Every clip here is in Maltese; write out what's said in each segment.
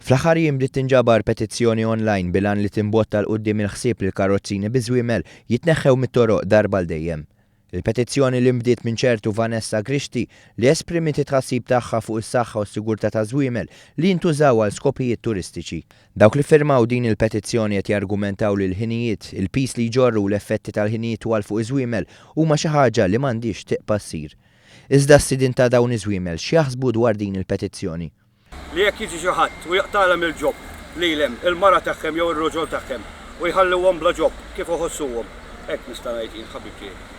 Fl-aħħar jiem bdiet tinġabar petizzjoni online bilan li timbotta l-qudiem il-ħsieb li l-karrozzini biżwiemel jitneħħew mit-toroq darba l dejjem. Il-petizzjoni li mbdiet minn ċertu Vanessa Grixti li esprimiet it-tħassib tagħha fuq is-saħħa u s-sigurtà ta' żwiemel li jintużaw għal skopijiet turistiċi. Dawk li firmaw din il-petizzjoni qed jargumentaw li l-ħinijiet, il-pis li jġorru l-effetti tal-ħinijiet twal fuq iż-żwiemel huma xi ħaġa li m'għandix tibqa' ssir. Iżda s-sidin ta' dawn iż-żwiemel x'jaħsbu dwar din il-petizzjoni? Li jekk jiġi xi ħadd u jaqtalhom il-ġobb lilhem il-mara tagħhom jew ir-roġol tagħhom u jħalluhom bla ġobb kif iħossuhom. Hekk nista' ngħid jien ħabib tiegħi.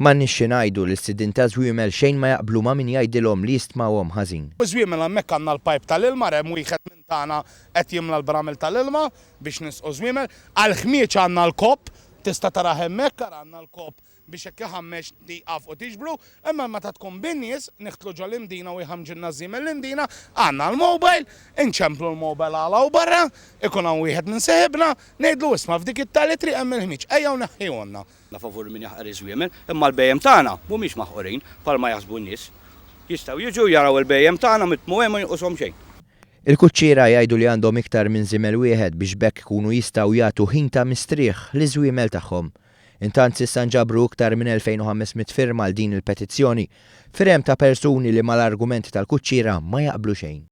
M'għandniex xi ngħidu li s-sidin ta' żwiemel xejn ma jaqblu ma' min jgħidilhom li jistma'hom ħażin. Żwiemel hemmhekk għandna l-pajp tal-ilma hemm wieħed minn tagħna qed jimla l-bramel tal-ilma biex nisqu żwiemel, għall-ħmieġ għandna l-kopp, tista' tara hemmhekk għandna l-kopp biex hekk iħammex tieqaf u tiġbru, imma meta tkun bin-nies nieħtlu ġol imdina u jħammġilna żwiemel l-imdina, għandna l-mobile, inċemplu l-mobile għala u barra, ikun hawn wieħed minn seħibna, ngħidlu isma' f'dik it-tali hemm il-ħmieġ, ejjew neħħihulna. La favur min jaħqar iż-żwiemel, imma l-bejjem tagħna mhumiex maħqurin bħalma jaħsbu n-nies. Jistgħu jiġu jaraw il-bejjem tagħna mitmu hemm ma jinqushom xejn. Il-kuċċiera jgħidu li għandhom iktar minn żiemel wieħed biex bekk ikunu jistgħu jagħtu ħin ta' mistrieħ liż-żwiemel tagħhom. Intant s'issa nġabru iktar minn 2500 firma għal din il-petizzjoni, firem ta' persuni li mal-argumenti tal-kuċċiera ma jaqblu xejn.